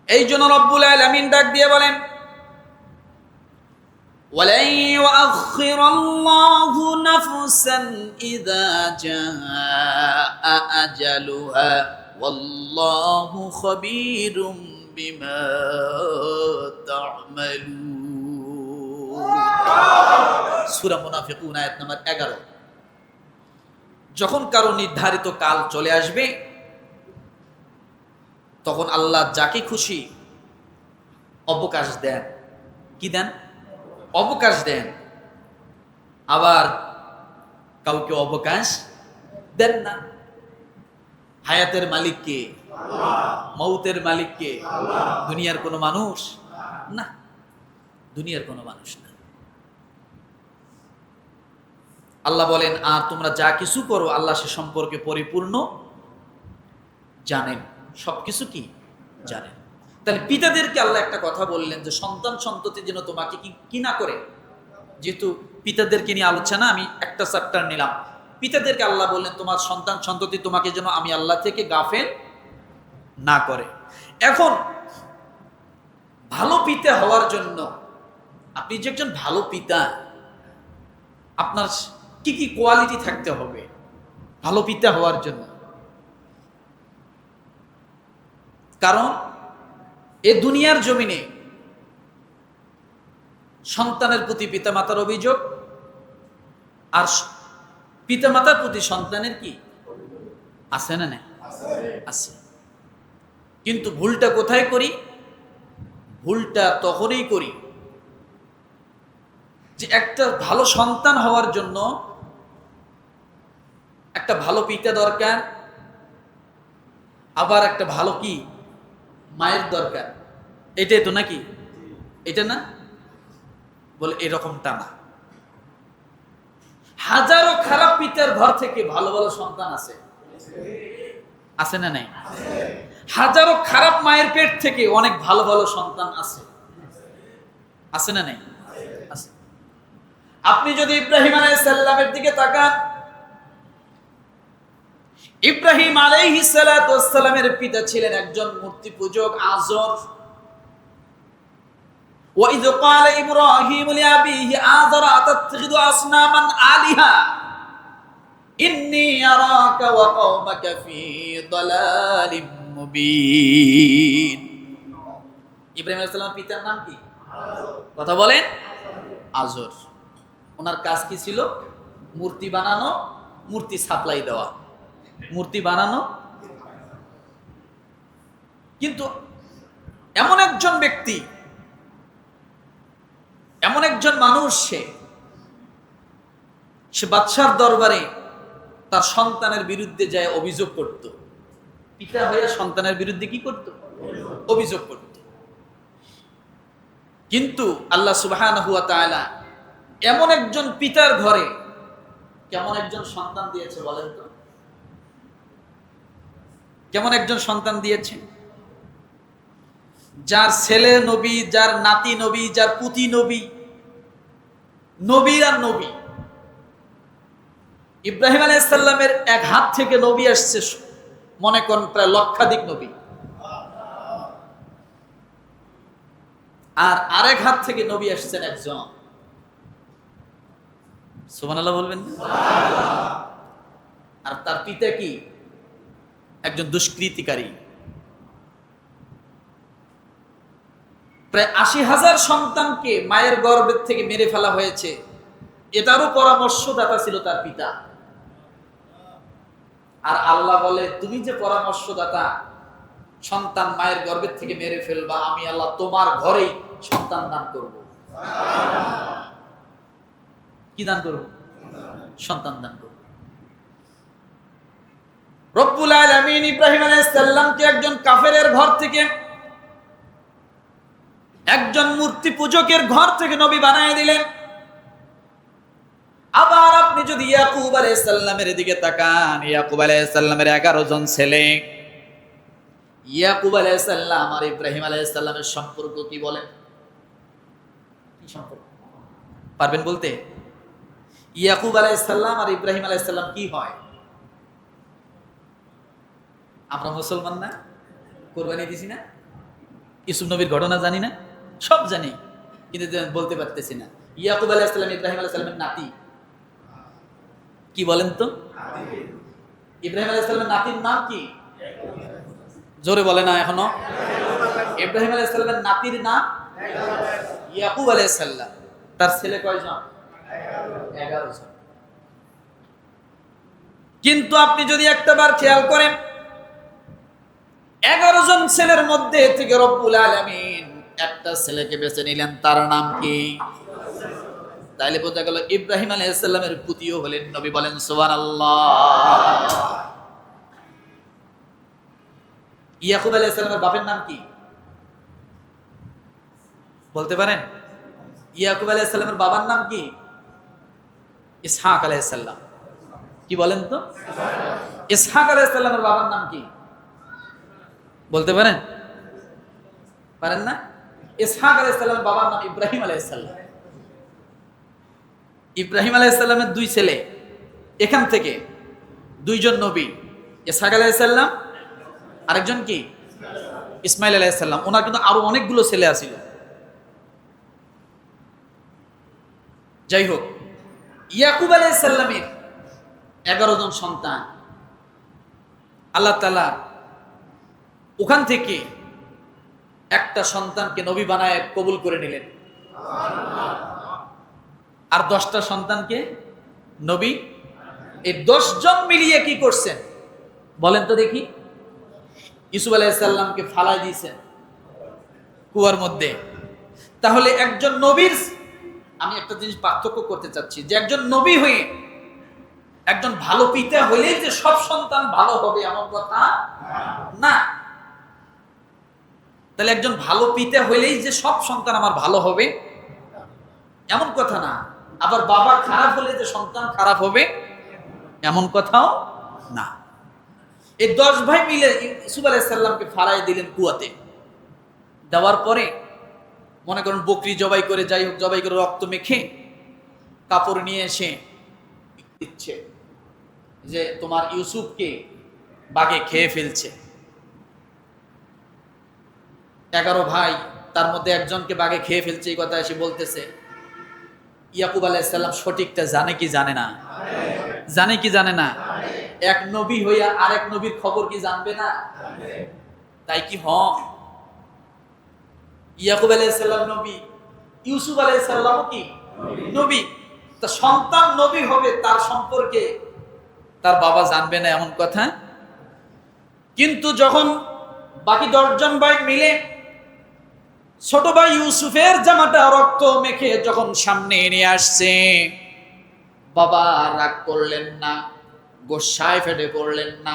A: এই জন্য রব্বুল আলামিন ডাক দিয়ে বলেন ওয়ালাই ইউআখিরাল্লাহু নাফসান ইযা জাআ আজালুহা ওয়াল্লাহু খাবীরুম বিমা তা'মালুন। সূরা মুনাফিকুন আয়াত নম্বর 11। যখন কারো নির্ধারিত কাল চলে আসবে তখন আল্লাহ যাকে খুশি অবকাশ দেন। কি দেন? অবকাশ দেন। আবার কাউকে অবকাশ দেন না। হায়াতের মালিক কে? মৌতের মালিক কে? দুনিয়ার কোনো মানুষ না, দুনিয়ার কোনো মানুষ না। আল্লাহ বলেন, আর তোমরা যা কিছু করো আল্লাহ সে সম্পর্কে পরিপূর্ণ জানেন, সবকিছু কি জানেন। তাহলে পিতাদেরকে আল্লাহ একটা কথা বললেন যে সন্তান সন্ততি যেন তোমাকে কি না করে। যেহেতু পিতাদেরকে নিয়ে আলোচনা, আমি একটা চ্যাপ্টার নিলাম। পিতাদেরকে আল্লাহ বললেন তোমার সন্তান সন্ততি তোমাকে যেন আমি আল্লাহ থেকে গাফেল না করে। এখন ভালো পিতা হওয়ার জন্য, আপনি যে একজন ভালো পিতা, আপনার কি কি কোয়ালিটি থাকতে হবে ভালো পিতা হওয়ার জন্য? কারণ এ দুনিয়ার জমিনে সন্তানের প্রতি পিতামাতার অভিযোগ, আর পিতামাতার প্রতি সন্তানের কি আছে না? নেই? আছে। কিন্তু ভুলটা কোথায় করি? ভুলটা তখনই করি যে একটা ভালো সন্তান হওয়ার জন্য একটা ভালো পিতা দরকার, আবার একটা ভালো কি মায়ের দরকার। এটাই তো নাকি? এটা না? বলে এরকমটা না। হাজারো খারাপ পিতার ঘর থেকে ভালো ভালো সন্তান আছে, আছে না নাই? হাজারো খারাপ মায়ের পেট থেকে অনেক ভালো ভালো সন্তান আছে, আছে না নাই? আছে। আপনি যদি ইব্রাহিম আলাইহিস সালামের দিকে তাকান, ইব্রাহিম আলাইহিস সালাতু ওয়াস সালামের পিতা ছিলেন একজন মূর্তি পূজক আযর। وَإِذْ قَالَ إِبْرَاهِيمُ لِأَبِيهِ آزَرَ أَتَتَّخِذُ أَصْنَامًا آلِهَةً إِنِّي أَرَاكَ وَقَوْمَكَ فِي ضَلَالٍ مُبِينٍ। ইব্রাহিম আলাইহিস সালামের পিতার নাম কি? কথা বলেন। আযর। ওনার কাজ কি ছিল? মূর্তি বানানো, মূর্তি সাপ্লাই দেওয়া, মূর্তি বানানো। কিন্তু এমন একজন ব্যক্তি, এমন একজন মানুষ, সে বাদশার দরবারে তার সন্তানের বিরুদ্ধে যায় অভিযোগ করত। পিতা হয়ে সন্তানের বিরুদ্ধে কি করত? অভিযোগ করত। কিন্তু আল্লাহ সুবহানাহু ওয়া তাআলা এমন একজন পিতার ঘরে কেমন একজন সন্তান দিয়েছে বলেন তো? কেমন একজন সন্তান দিয়েছে? যার ছেলে নবী, যার নাতি নবী, যার পুতি নবী, নবী আর নবী। ইব্রাহিম আলাইহিস সালামের এক হাত থেকে নবী আসছে মনে করেন প্রায় লক্ষাধিক নবী, আর আরেক হাত থেকে নবী আসছেন একজন। সুবহানাল্লাহ বলবেন। আর তার পিতা কি? একজন দুষ্কৃতিকারী। প্রায় ৮০,০০০ সন্তানকে মায়ের গর্ভের থেকে মেরে ফেলা হয়েছে, এটারও পরামর্শদাতা ছিল তার পিতা। আর আল্লাহ বলে, তুমি যে পরামর্শদাতা, সন্তান মায়ের গর্ভের থেকে মেরে ফেলবা, আমি আল্লাহ তোমার ঘরেই সন্তান দান করব। কি দান করব? সন্তান দান করব। রব্বুল আলামিন ইব্রাহিম আলাইহিস সালামকে একজন কাফেরের ঘর থেকে, একজন মূর্তি পূজকের ঘর থেকে নবী বানায় দিলেন। আবার আপনি যদি ইয়াকুব আলাইহিস সালামের দিকে তাকান, ইয়াকুব আলাইহিস সালামের 11 জন ছেলে। ইয়াকুব আলাইহিস সালাম আর ইব্রাহিম আলাইহিস সালামের সম্পর্ক কি বলেন? কি সম্পর্ক পারবেন বলতে? ইয়াকুব আলাইহিস সালাম আর ইব্রাহিম আলাইহিস সালাম কি হয়? আমরা মুসলমান না? কোরবানি দিছি না? ইউসুফ নবীর ঘটনা জানি না? সব জানি। কিন্তু বলতে পারতেছি না। ইয়াকুব আলাইহিস সালাম ইব্রাহিম আলাইহিস সালামের নাতি, কি বলেন তো? ইব্রাহিম আলাইহিস সালামের নাতির নাম কি? জোরে বলে না এখনো। ইব্রাহিম আলাইহিস সালামের নাতির নাম ইয়াকুব আলাইহিস সালাম। তার ছেলে কয়জন? 11 জন। কিন্তু আপনি যদি একটাবার খেয়াল করেন, 11 জন ছেলের মধ্যে থেকে রব্বুল আলামিন একটা ছেলেকে বেছে নিলেন, তার নাম কি? তাইলে বোঝা গেল ইব্রাহিম আলাইহিস সালামের পুতিও হলেন নবী। বলেন সুবহানাল্লাহ। ইয়াকুব আলাইহিস সালামের বাপের নাম কি বলতে পারেন? ইয়াকুব আলাইহিস সালামের বাবার নাম কি? ইসহাক আলাইহিস সালাম। কি বলেন তো? ইসহাক আলাইহিস সালামের বাবার নাম কি বলতে পারেন? পারেন না? ইসহাক আলাইহিস সালামের বাবার নাম ইব্রাহিম আলাইহিস সালাম। ইব্রাহিম আলাইহিস সালামের দুই ছেলে, এখান থেকে দুইজন নবী, ইসহাক আলাইহিস সালাম, আরেকজন কি? ইসমাইল আলাইহিস সালাম। ওনার কিন্তু আরো অনেকগুলো ছেলে আছিল। যাই হোক, ইয়াকুব আলাইহিস সালামের 11 জন সন্তান, আল্লাহ তাআলা ওখান থেকে একটা সন্তানকে নবী বানায় কবুল করে নিলেন, আর 10টা সন্তানকে নবী। এই 10 জন মিলিয়ে কি করছেন বলেন তো দেখি? ইউসুফ আলাইহিস সালামকে ফালাই দিয়েছেন কুয়ার মধ্যে। তাহলে একজন নবীর, আমি একটা জিনিস পার্থক্য করতে চাচ্ছি, যে একজন নবী হয়ে একজন ভালো পিতা হলেই যে সব সন্তান ভালো হবে এমন কথা না। তাহলে একজন ভালো পিতা হলেই যে সব সন্তান আমার ভালো হবে এমন কথা না। আবার বাবা খারাপ হলে যে সন্তান খারাপ হবে এমন কথাও না। এই 10 ভাই মিলে ইউসুফ আলাইহিস সালামকে ফালাই দিলেন কুয়াতে। দেওয়ার পরে মনে করেন বকরি জবাই করে, যাই হোক জবাই করে রক্ত মেখে কাপড় নিয়ে এসে দিচ্ছে যে তোমার ইউসুফকে বাঘে খেয়ে ফেলছে। 11 ভাই, তার মধ্যে একজনকে বাঘে খেয়ে ফেলছে, এই কথা এসে বলতেছে। ইয়াকুব আলাইহিস সালাম সঠিকটা জানে কি জানে না? জানে কি জানে না? এক নবী হইয়া আরেক নবীর খবর কি জানবে না? তাই কি ইয়াকুব আলাইহিস সালাম নবী, ইউসুফ আলাইহিস সালামও কি নবী। তা সন্তান নবী হবে, তার সম্পর্কে তার বাবা জানবে না এমন কথা। কিন্তু যখন বাকি 10 জন ভাই মিলে ছোট ভাই ইউসুফের জামাটা রক্ত মেখে যখন সামনে নিয়ে আসছে, বাবা রাগ করলেন না, গোসায় ফেটে পড়লেন না,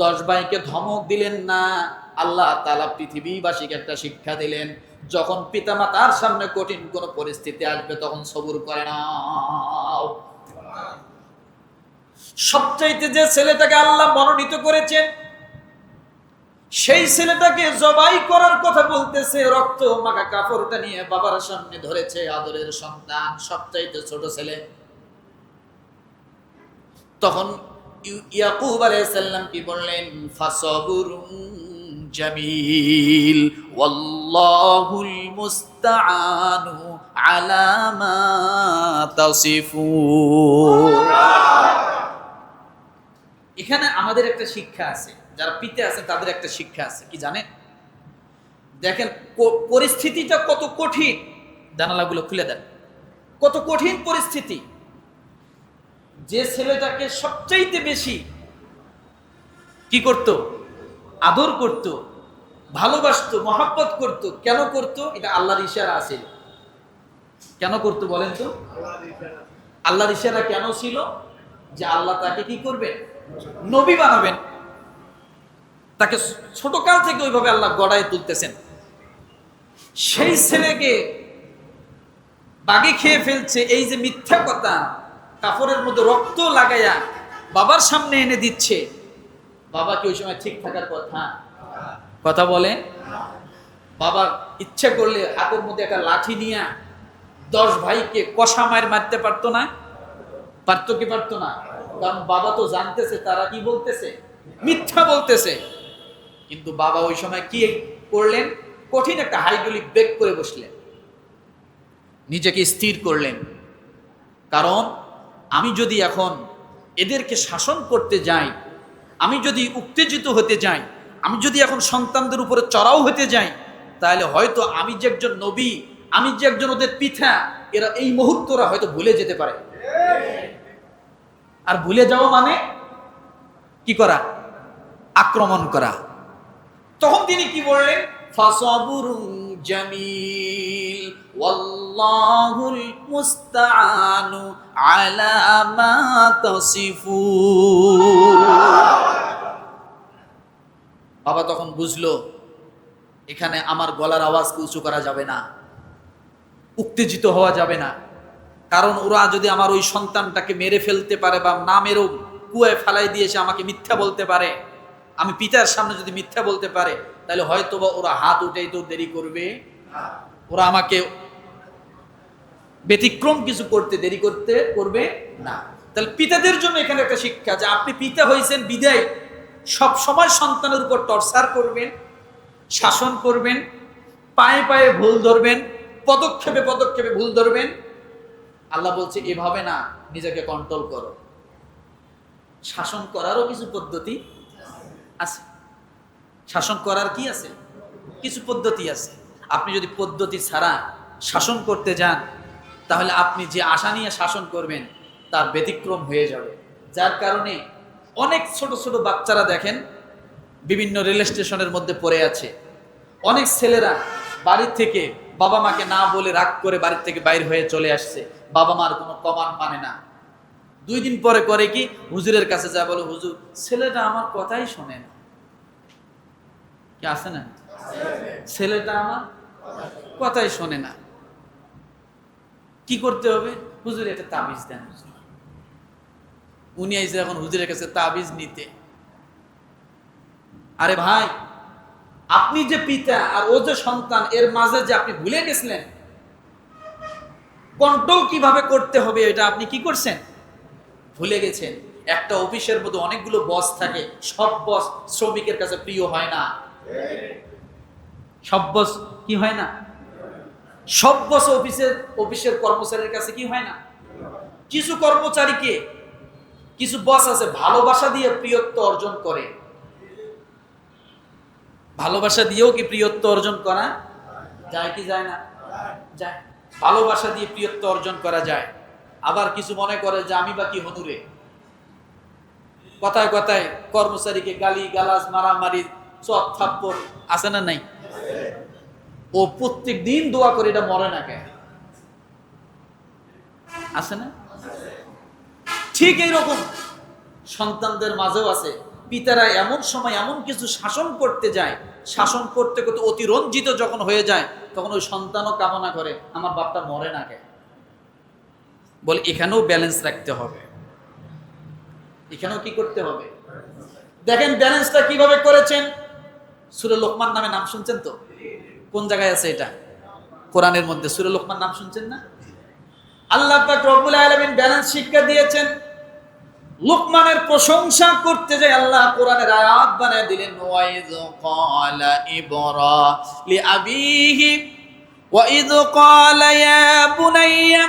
A: 10 ভাইকে ধমক দিলেন না। আল্লাহ তাআলা পৃথিবীবাসীকে একটা শিক্ষা দিলেন, যখন পিতামাতার সামনে কঠিন কোন পরিস্থিতি আসবে তখন সবুর করে নাও। সবচাইতে যে ছেলেটাকে আল্লাহ মনোনীত করেছেন, সেই ছেলেটাকে জবাই করার কথা বলতেছে, রক্ত মাখা কাপড়টা নিয়ে বাবার সামনে ধরেছে, আদরের সন্তান, সবচাইতে ছোট ছেলে। তখন ইয়াকুব আলাইহিস সালাম কি বললেন? ফাসাবুরুন জামিল ওয়াল্লাহুল মুস্তাআনু আলা মা তাসিফুন। এখানে আমাদের একটা শিক্ষা আছে, যারা পিতা আছে তাদের একটা শিক্ষা আছে, কি জানেন? দেখেন পরিস্থিতিটা কত কঠিন, জানালাগুলো খুলে দেন। কত কঠিন পরিস্থিতি। যে ছেলেটাকে সবচাইতে বেশি কি করত? আদর করত, ভালোবাসতো, মহব্বত করত। কেন করত? এটা আল্লাহর ইশারা আছে। কেন করত বলেন তো? আল্লাহর ইশারা কেন ছিল? যে আল্লাহ তাকে কি করবেন? নবী বানাবেন। তাকে ছোটকাল থেকে ওইভাবে আল্লাহ গড়ায় তুলতেছেন। সেই ছেলেকে বাঘে খেয়ে ফেলছে, এই যে মিথ্যা কথা, কাপড়ের মধ্যে রক্ত লাগাইয়া বাবার সামনে এনে দিচ্ছে। বাবা কি ওই সময় ঠিক থাকার কথা বলে? বাবা ইচ্ছে করলে হাতের মধ্যে একটা লাঠি নিয়ে 10 ভাইকে কষা মার মারতে পারতো না? পারতো কি পারতো না? কারণ বাবা তো জানতেছে তারা কি বলতেছে, মিথ্যা বলতেছে। কিন্তু বাবা ওই সময় কি করলেন? কঠিন একটা হাইড্রোলিক ব্রেক করে বসলেন। নিজেকে স্থির করলেন, কারণ আমি যদি এখন এদেরকে শাসন করতে যাই, আমি যদি উত্তেজিত হতে যাই, আমি যদি এখন সন্তানদের উপরে চড়াও হতে যাই, তাহলে হয়তো আমি যে একজন নবী, আমি যে একজন ওদের পিতা, এরা এই মুহূর্তরা হয়তো ভুলে যেতে পারে। আর ভুলে যাওয়া মানে কি করা? আক্রমণ করা। তখন তিনি কি বললেন? ফাসাবুরুন জামিল ওয়াল্লাহুল মুস্তাআনু আলা মা তাসিফুন। বাবা তখন বুঝলো এখানে আমার গলার আওয়াজকে উঁচু করা যাবে না, উত্তেজিত হওয়া যাবে না, কারণ ওরা যদি আমার ওই সন্তানটাকে মেরে ফেলতে পারে বা না মেরেও কুয়ায় ফেলাই দিয়েছে আমাকে মিথ্যা বলতে পারে, আমি পিতার সামনে যদি মিথ্যা বলতে পারে, তাহলে হয়তো বা ওরা হাত উঠেই তো দেরি করবে, ওরা আমাকে ব্যতিক্রম কিছু করতে দেরি করবে না। তাহলে পিতাদের জন্য এখানে একটা শিক্ষা, যে আপনি পিতা হয়েছেন বিদায় সব সময় সন্তানের উপর টর্চার করবেন, শাসন করবেন, পায়ে পায়ে ভুল ধরবেন, পদক্ষেপে পদক্ষেপে ভুল ধরবেন। আল্লাহ বলছে এভাবে না, নিজেকে কন্ট্রোল করো। শাসন করারও কিছু পদ্ধতি আছে, শাসন করার কি আছে? কিছু পদ্ধতি আছে। আপনি যদি পদ্ধতি ছাড়া শাসন করতে যান, তাহলে আপনি যে আশা নিয়ে শাসন করবেন তার ব্যতিক্রম হয়ে যাবে। যার কারণে অনেক ছোট ছোট বাচ্চারা দেখেন বিভিন্ন রেল স্টেশনের মধ্যে পড়ে আছে, অনেক ছেলেরা বাড়ির থেকে বাবা মাকে না বলে রাগ করে বাড়ির থেকে বাইর হয়ে চলে আসছে, বাবা মার কোনো কমান্ড মানে না। 2 দিন পরে করে কি, হুজুরের কাছে যা বলে, হুজুর ছেলেটা আমার কথাই শোনে না। কি আছে না? ছেলেটা আমার কথাই শোনে না, কি করতে হবে? হুজুর একটা তাবিজ দেন। উনি আইসে এখন হুজুরের কাছে তাবিজ নিতে। আরে ভাই, আপনি যে পিতা আর ও যে সন্তান, এর মাঝে যে আপনি ভুলে গেছিলেন কন্ট্রোল কিভাবে করতে হবে, এটা আপনি কি করছেন? ভুলে গেছেন। একটা অফিসের মধ্যে অনেকগুলো বস থাকে, সব বস শ্রমিকের কাছে প্রিয় হয় না। সব বস কি হয় না? সব বস অফিসের কর্মচারীর কাছে কি হয় না? কিছু কর্মচারীকে, কিছু বস আছে ভালোবাসা দিয়ে প্রিয়ত্ব অর্জন করে। ভালোবাসা দিয়েও কি প্রিয়ত্ব অর্জন করা যায় কি যায় না? যায়। ভালোবাসা দিয়ে প্রিয়ত্ব অর্জন করা যায়। আবার কিছু মনে করে যে আমি বা কি হনুরে, কথায় কথায় কর্মচারীকে গালি গালাজ, মারামারি, চট থাপ্পড় আছে না নাই? ও প্রত্যেক দিন দোয়া করে, এটা মরে না কেন? আছে না? ঠিক এইরকম সন্তানদের মাঝেও আছে। পিতারা এমন সময় এমন কিছু শাসন করতে যায়, শাসন করতে করতে অতিরঞ্জিত যখন হয়ে যায়, তখন ওই সন্তানও কামনা করে আমার বাপটা মরে না কেন। বলে এখানেও ব্যালেন্স রাখতে হবে, এখানেও কি করতে হবে? দেখেন ব্যালেন্সটা কিভাবে করেছেন। সূরা লোকমান নামে নাম শুনছেন তো? কোন জায়গায় আছে এটা? কোরআনের মধ্যে সূরা লোকমান নাম শুনছেন না? আল্লাহ পাক রব্বুল আলামিন ব্যালেন্স শিক্ষা দিয়েছেন। লোকমানের প্রশংসা করতে যায় আল্লাহ কোরআনের আয়াত বানায় দিলেন, ওয়াইয ক্বালা ইব্রাহিম লিআবিহি ওয়াইয ক্বালা ইয়া বুনাইয়া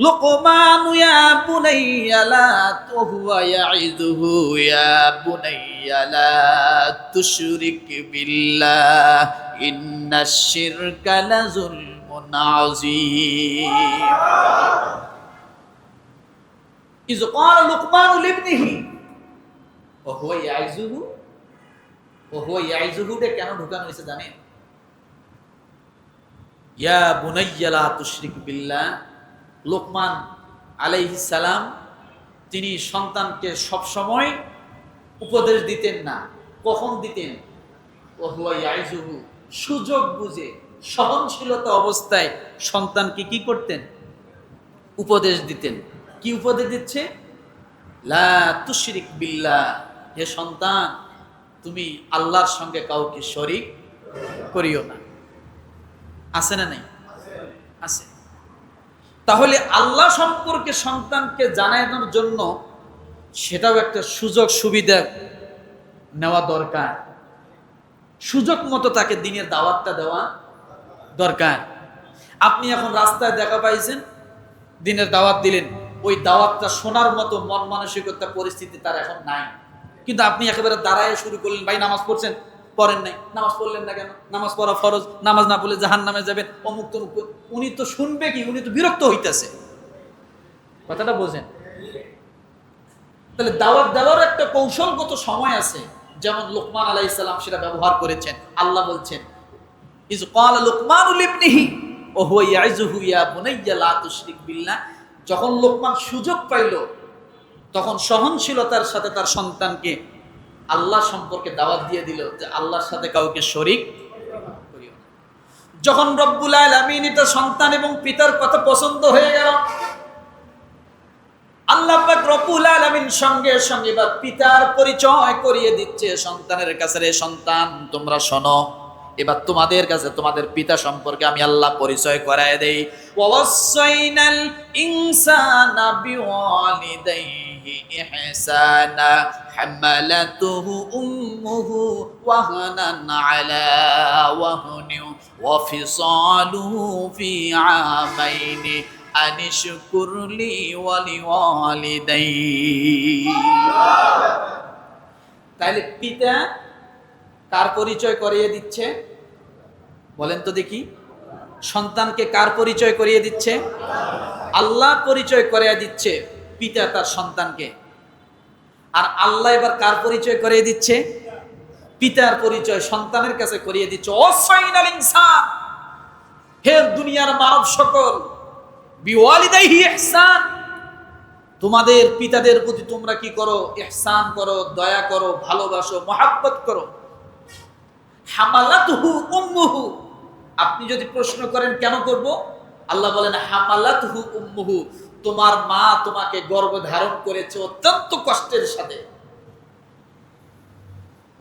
A: লুকমান ইয়া বুনাইয়া লা তুহুয়া ইয়াইযুহু ইয়া বুনাইয়া লা তুশরিক বিল্লাহ ইন্নাশ শিরকা লাযুলমুন আযীম। ইয ক্বালা লুকমান লিবনিহি ওয়া হুয়া ইয়াইযুহু কেন ঢুকানো হয়েছে জানেন? ইয়া বুনাইয়া লা তুশরিক বিল্লাহ। লোকমান আলাইহিস সালাম তিনি সন্তানকে সব সময় উপদেশ দিতেন না। কখন দিতেন? ওয়া হুয়া ইয়াইযুহু, সুযোগ বুঝে সহনশীলতা অবস্থায় সন্তানকে কি করতেন? উপদেশ দিতেন। কি উপদেশ দিচ্ছে? লা তুশরিক বিল্লাহ, হে সন্তান তুমি আল্লাহর সঙ্গে কাউকে শরীক করিও না। আছে না নাই? আছে। তাহলে আল্লাহ সম্পর্কে সন্তানকে জানানোর জন্য সেটাও একটা সুযোগ সুবিধা নেওয়া দরকার। সুযোগ মতো তাকে দ্বীনের দাওয়াতটা দেওয়া দরকার। আপনি এখন রাস্তায় দেখা পাইছেন, দিনের দাওয়াত দিলেন, ওই দাওয়াতটা শোনার মতো মন মানসিকতা পরিস্থিতি তার এখন নাই, কিন্তু আপনি একেবারে দাঁড়ায় শুরু করলেন, ভাই নামাজ পড়ছেন, পড়েন নাই, নামাজ পড়লেন না কেন, নামাজ পড়া ফরজ, নামাজ না পড়লে জাহান্নামে যাবেন, অমুক তমুক। উনি তো শুনবে কি, উনি তো বিরক্ত হইতেছে। কথাটা বোঝেন? তাহলে দাওয়াত দেওয়ার একটা কৌশলগত সময় আছে, যেমন লোকমান আলাইহিস সালাম সেটা ব্যবহার করেছেন। আল্লাহ বলছেন, ইজ ক্বালা লুকমানু লিবনিহি ওয়া হুয়া ইয়াইযুহু ইয়া বুনাইয়া লা তুশরিক বিল্লাহ। যখন লোকমান সুযোগ পাইল, তখন সহনশীলতার সাথে তার সন্তানকে আল্লাহ সম্পর্কে দাওয়াত দিয়ে দিল যে আল্লাহর সাথে কাউকে শরীক করিও না। যখন রব্বুল আলামিন এটা সন্তান এবং পিতার কথা পছন্দ হয়ে গেল, আল্লাহ পাক রব্বুল আলামিন সঙ্গে সঙ্গে এবার পিতার পরিচয় করিয়ে দিচ্ছে সন্তানের কাছে। রে সন্তান, তোমরা শোনো, এবার তোমাদের কাছে তোমাদের পিতা সম্পর্কে আমি আল্লাহ পরিচয় করায় দেই। ওয়াসাইনাল ইনসানা বিওয়ালিদাইহি ইহসানা হামালাতুহু উম্মুহু ওয়াহানান আলা ওয়াহনি ওয়া ফিসালুহু ফি আমাইনি আনিশকুরলি ওয়া লিওয়ালিদাইহি। তাহলে পিতা কার পরিচয় করিয়ে দিচ্ছে? বলেন তো দেখি, সন্তানকে কার পরিচয় করিয়ে দিচ্ছে? আল্লাহ পরিচয় করিয়ে দিচ্ছে পিতা তার সন্তানকে। আর আল্লাহ এবার কার পরিচয় করিয়ে দিচ্ছে? পিতার পরিচয় সন্তানের কাছে করিয়ে দিচ্ছে। ওয়াসাইনাল ইনসান, হে দুনিয়ার মানব সকল, বিওয়ালিদাইহি ইহসান, তোমাদের পিতাদের প্রতি তোমরা কি করো? ইহসান করো, দয়া করো, ভালোবাসো, মহাব্বত করো। হামালাতুহু উম্মুহু, আপনি যদি প্রশ্ন করেন কেন করব, আল্লাহ বলেন হামালাতুহু উম্মুহু, তোমার মা তোমাকে গর্ভে ধারণ করেছে অত্যন্ত কষ্টের সাথে।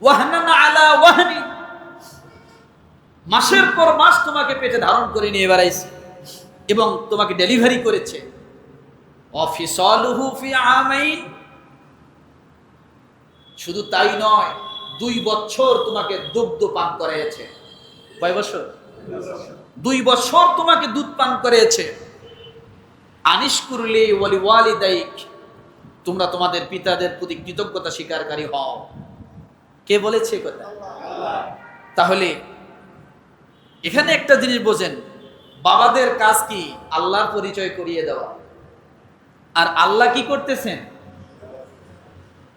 A: ওয়াহনান আলা ওয়াহনি, মাসের পর মাস তোমাকে পেটে ধারণ করে নিয়ে বেড়াইছে এবং তোমাকে ডেলিভারি করেছে। অফিসালুহু ফি আমাইন, শুধু তাই নয়, 2 বছর তোমাকে দুগ্ধ পান করিয়েছে। কয় বছর? 2 বছর তোমাকে দুধ পান করিয়েছে। আনিশকুরলি ওয়া লিওয়ালিদাইক, তোমরা তোমাদের পিতাদের প্রতি কৃতজ্ঞতা স্বীকারকারী হও। কে বলেছে কথা? তাহলে এখানে একটা জিনিস বোঝেন, বাবাদের কাজ কি? আল্লাহর পরিচয় করিয়ে দেওয়া। আর আল্লাহ কি করতেছেন?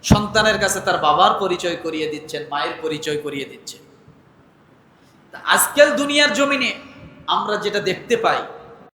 A: সন্তানের কাছে তার বাবার পরিচয় করিয়ে দিচ্ছেন, মায়ের পরিচয় করিয়ে দিচ্ছেন। আজকাল দুনিয়ার জমিনে আমরা যেটা দেখতে পাই,